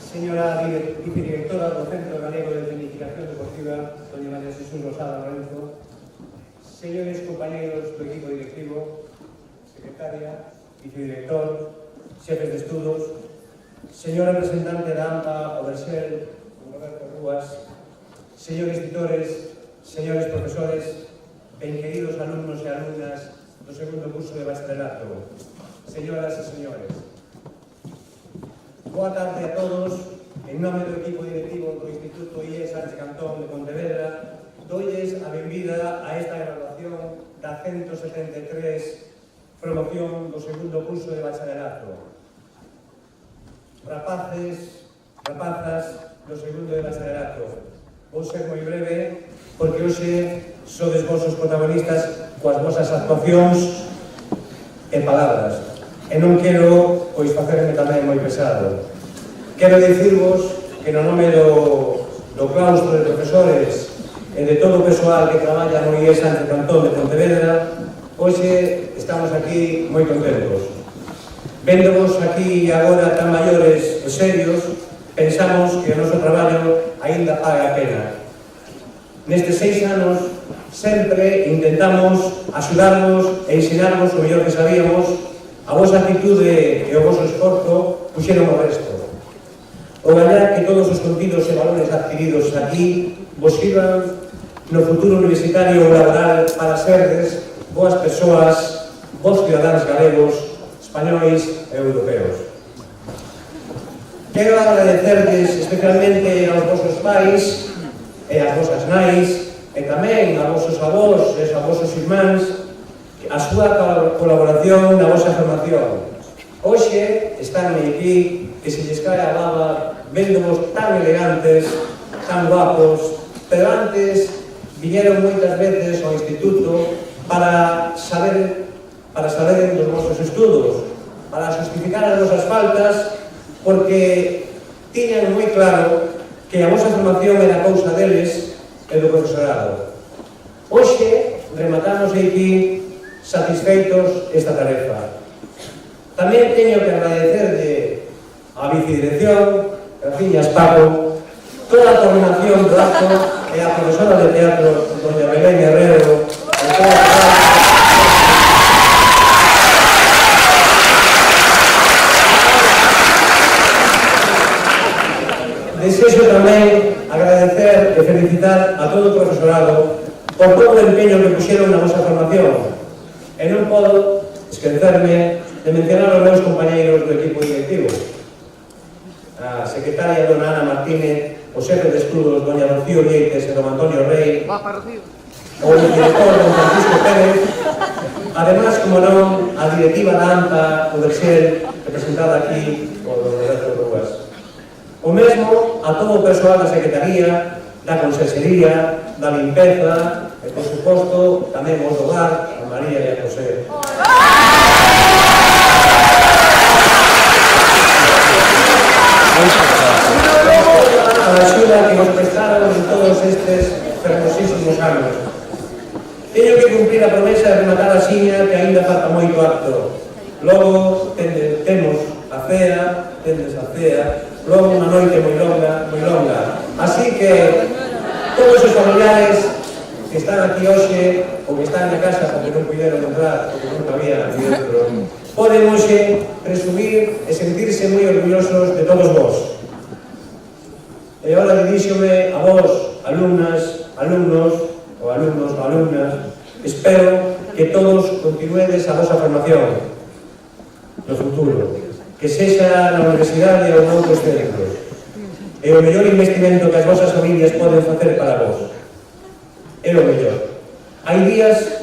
señora vicedirectora do Centro Galego de Tecnificación Deportiva, doña María Jesús Rosada Lorenzo, señores compañeros do equipo directivo, secretaria, vicedirector, xefes de estudos, señor representante da AMPA Obersel, Roberto Rúas, señores titores, señores profesores, ben queridos alumnos e alumnas do segundo curso de bacharelato, señoras e señores. Boa tarde a todos. En nome do equipo directivo do Instituto IE Sánchez Cantón de Pontevedra, doilles a benvida a esta graduación da 173 promoción do segundo curso de bacharelato. Rapaces, rapazas do segundo de bacharelato, vou ser moi breve porque hoxe sodes vos os protagonistas coas vosas actuacións e palabras. E non quero, pois, facerme tamén moi pesado. Quero dicirvos que no nome do claustro de profesores e de todo o persoal que traballa no IE Sánchez Cantón de Pontevedra, hoxe estamos aquí moi contentos. Véndovos aquí agora tan maiores e serios, pensamos que o noso traballo aínda paga a pena. Nestes 6 anos, sempre intentamos axudarnos e ensinarnos o mellor que sabíamos. A vosa actitude e o voso esforzo puxeron o resto. O gañar que todos os contidos e valores adquiridos aquí vos sirvan no futuro universitario ou laboral para serdes boas persoas, vos cidadáns galegos, españois e europeos. Quero agradecerdes especialmente aos vosos pais e ás vosas nais e tamén aos vosos avós e aos vosos irmáns a súa colaboración na vosa formación. Hoxe están aquí que se lles cae a baba véndomos tan elegantes, tan guapos, pero antes viñeron moitas veces ao instituto para saber dos vosos estudos, para justificar as vosas faltas, porque tiñan moi claro que a vosa formación era cousa deles e do profesorado. Hoxe rematamos aquí satisfeitos esta tarefa. Tamén teño que agradecerle á vicedirección, Graciñas Paco, toda a coordinación do acto e a profesora de teatro, doña Belén Herrero, e toda a desexo tamén agradecer e felicitar a todo o profesorado por todo o empeño que puxeron na vosa formación. E non podo esquecerme de mencionar os meus compañeiros do equipo directivo. A secretaria dona Ana Martínez, o xefe de estudos doña Rocío Vieites e don Antonio Rey, o director don Francisco Pérez, además, como non, a directiva da AMPA Obersel, representada aquí por don Roberto Rúas. O mesmo a todo o persoal da secretaría, da consellería, da limpeza e, por suposto, tamén o do bar, a María e a José. A axuda que nos prestaron en todos estes fermosísimos anos. Teño que cumprir a promesa de rematar a xiña que aínda falta moito acto. Logo temos a cea, tendes a cea, logo unha noite moi longa. Así que todos os familiares que están aquí hoxe ou que están na casa porque non puderon entrar, porque non había aquí dentro, poden hoxe presumir e sentirse moi orgullosos de todos vos. E agora diríxome a vos, alumnas, alumnos, ou alumnos ou alumnas, espero que todos continuedes a vosa formación no futuro, que sexa na universidade ou noutros centros. É o mellor investimento que as vosas familias poden facer para vos. É o mellor. Hai días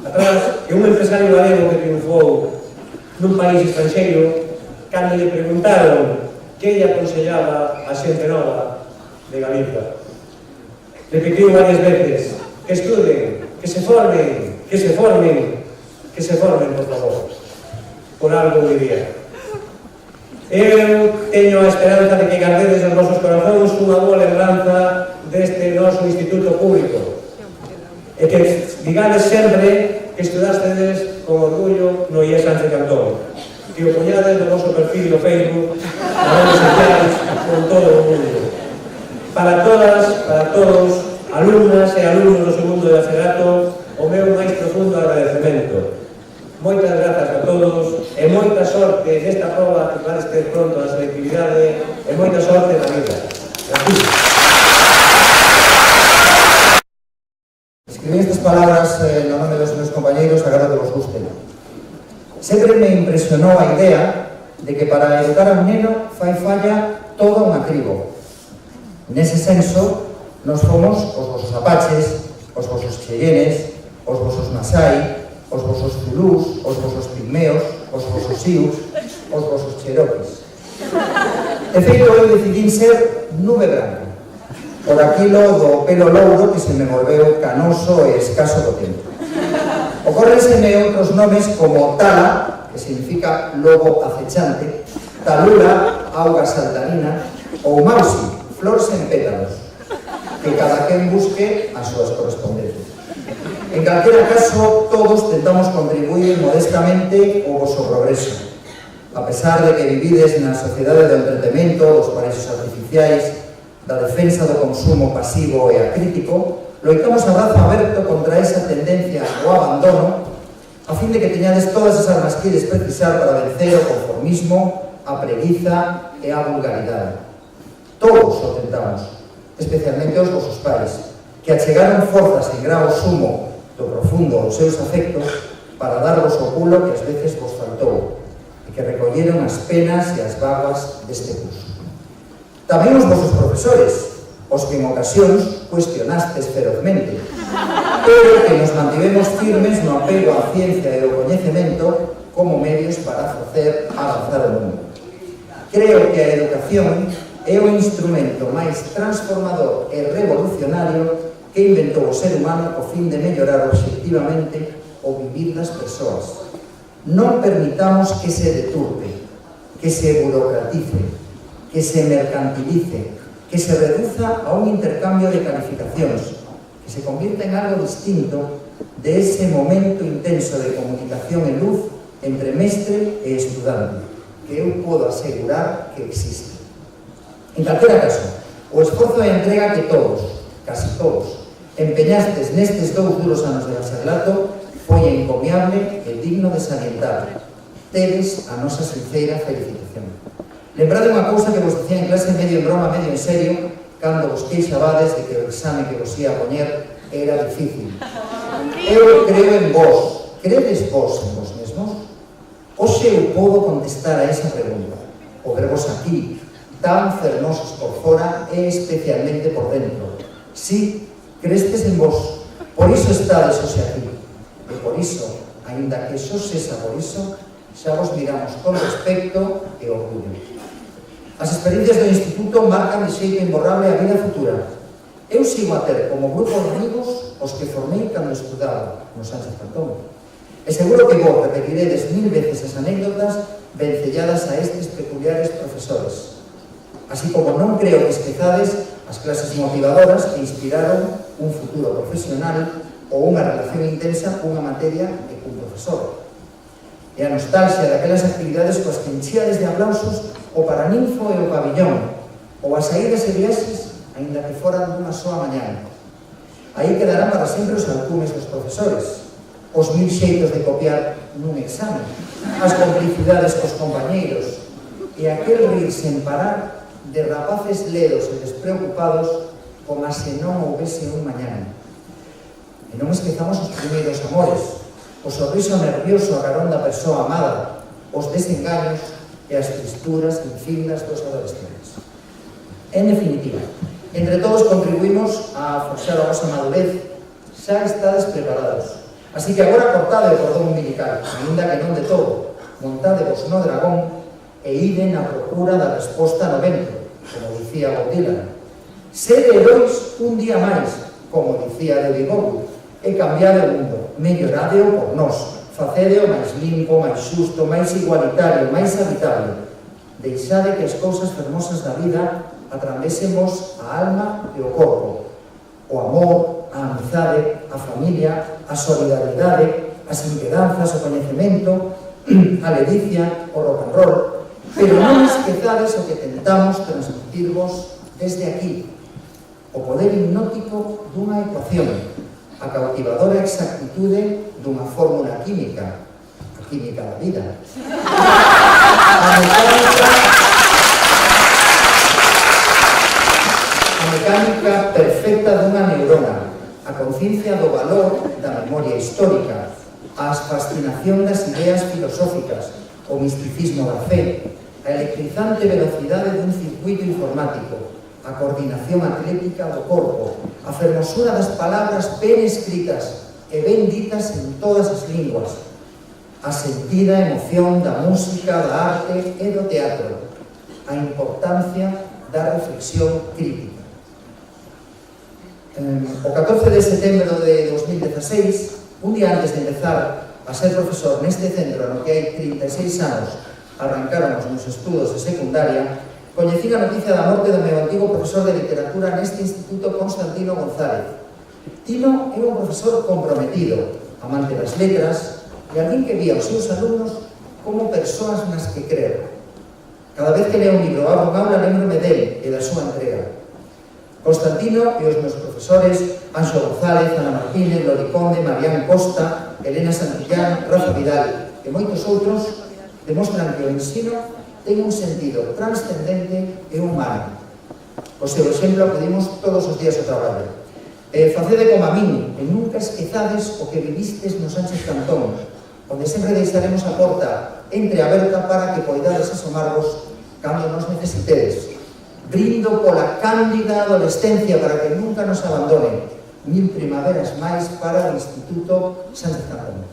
atrás que un empresario galego que triunfou nun país estranxeiro, cando lle preguntaron que lle aconsellaba a xente nova de Galiza, repetiu varias veces: que estuden, que se formen, que se formen, que se formen, por favor. Por algo diría. Eu teño a esperanza de que gardedes nos vosos corazóns unha boa lembranza deste noso instituto público e que digades sempre que estudastedes con orgullo no IE Sánchez Cantón. que o poñades no vosso perfil no Facebook, nas redes sociais, con todo o mundo. Para todas, para todos, alumnas e alumnos do segundo de bacharelato, o meu máis profundo agradecemento. Moitas grazas a todos e moita sorte nesta prova que parece que pronto a selectividade e moita sorte na vida. Gracias. Escribí estas palabras no nome dos meus compañeiros, agora que vos gusten. Sempre me impresionou a idea de que para educar a un neno fai falla toda unha tribo. Nese senso, nos fomos os vosos apaches, os vosos cheyennes, os vosos masai, os vosos zulús, os vosos pigmeos, os vosos sius, os vosos cheroquis. De feito, eu decidín ser nube branca, por aquilo do pelo louro que se me volveu canoso e escaso do tempo. Ocórrenseme outros nomes como Tala, que significa lobo acechante, Talula, auga saltarina, ou Mausi, flor sen pétalos, que cada quen busque as súas correspondencias. En calquera caso, todos tentamos contribuir modestamente ao voso progreso. A pesar de que vivides na sociedade do entretemento, dos paraísos artificiais, da defensa do consumo pasivo e acrítico, loitamos a brazo aberto contra esa tendencia ao abandono, a fin de que teñades todas as armas que ides precisar para vencer o conformismo, a preguiza e a vulgaridade. Todos o tentamos, especialmente os vosos pais, que achegaron forzas en grao sumo do profundo dos seus afectos para darvos o pulo que ás veces vos faltou e que recolleron as penas e as vagas deste curso. Tamén os vosos profesores, os que en ocasións cuestionastes ferozmente, pero que nos mantivemos firmes no apego á ciencia e ao coñecemento como medios para facer avanzar o mundo. Creo que a educación é o instrumento máis transformador e revolucionario que inventou o ser humano co fin de mellorar obxectivamente o vivir das persoas. Non permitamos que se deturpe, que se burocratice, que se mercantilice, que se reduza a un intercambio de calificacións, que se convierta en algo distinto de ese momento intenso de comunicación e luz entre mestre e estudante, que eu podo asegurar que existe. En calquera caso, o esforzo e a entrega que todos, casi todos, empeñastes nestes 2 duros anos de bacharelato foi encomiable e digno de salientar. Tedes a nosa sincera felicitación. Lembrade unha cousa que vos dicía en clase medio en broma, medio en serio, cando vos queixabades de que o exame que vos ia a poñer era difícil. Eu creo en vos. Credes vos en vos mesmos? Hoxe eu podo contestar a esa pregunta. O vervos aquí, tan fermosos por fora e especialmente por dentro. Sí, crestes en vos, por iso estades hoxe aquí. E por iso, aínda que só sexa por iso, xa vos miramos con respecto e orgullo. As experiencias do Instituto marcan de xeito imborrable a vida futura. Eu sigo a ter como grupo de amigos os que formei cando estudaba no Sánchez Cantón. E seguro que vos repetiredes 1000 veces as anécdotas vencelladas a estes peculiares profesores. Así como non creo que esquezades as clases motivadoras que inspiraron un futuro profesional ou unha relación intensa cunha materia e cun profesor. E a nostalgia daquelas actividades coas que enchíades de aplausos o Paraninfo e o Pabillón, ou as saídas e viaxes, aínda que foran dunha soa mañana. Aí quedarán para sempre os alcumes dos profesores, os 1000 xeitos de copiar nun exame, as complicidades cos compañeiros e aquel rir sen parar de rapaces ledos e despreocupados como se non houvese un mañana. E non esquezamos os primeiros amores, o sorriso nervioso a carón da persoa amada, os desengaños e as tristuras infindas dos adolescentes. En definitiva, entre todos contribuímos a forxar a vosa madurez, xa estades preparados. Así que agora cortade o cordón umbilical, ainda que non de todo, montadevos no dragón e ide na procura da resposta no vento, como dicía Bob Dylan. Sede heróis un día máis, como dicía David Bowie, e cambiade o mundo, mellorádeo por nós, facédeo máis limpo, máis xusto, máis igualitario, máis habitable. Deixade que as cousas fermosas da vida atravésemos a alma e o corpo. O amor, a amizade, a familia, a solidaridade, as impedanzas, o coñecemento, a ledicia, o rock and roll, pero non esquezades o que tentamos transmitirvos desde aquí, o poder hipnótico dunha ecuación, a cautivadora exactitude dunha fórmula química, a química da vida, a mecánica perfecta dunha neurona, a conciencia do valor da memoria histórica, a fascinación das ideas filosóficas, o misticismo da fe, a electrizante velocidade dun circuito informático, a coordinación atlética do corpo, a fermosura das palabras ben escritas e ben ditas en todas as linguas, a sentida emoción da música, da arte e do teatro, a importancia da reflexión crítica. O 14 de setembro de 2016, un día antes de empezar a ser profesor neste centro no que hai 36 anos arrancaron os meus estudos de secundaria, coñecín a noticia da morte do meu antigo profesor de literatura neste instituto, Constantino González. Tino era un profesor comprometido, amante das letras, e alguén que vía os seus alumnos como persoas nas que crer. Cada vez que leo un libro ou abro un aula, lembro-me dele e da súa entrega. Constantino e os meus profesores, Anxo González, Ana Martínez, Lori Conde, Marián Costa, Elena Santillán, Rafa Vidal e moitos outros, demostran que o ensino ten un sentido transcendente e humano. O seu exemplo acudimos todos os días ao traballo. Facede como a min, e nunca esquezades o que vivistes no Sánchez Cantón, onde sempre deixaremos a porta entreaberta para que poidades asomarvos cando nos necesitedes. Brindo pola cándida adolescencia para que nunca nos abandonen. 1000 primaveras máis para o Instituto Sánchez Cantón.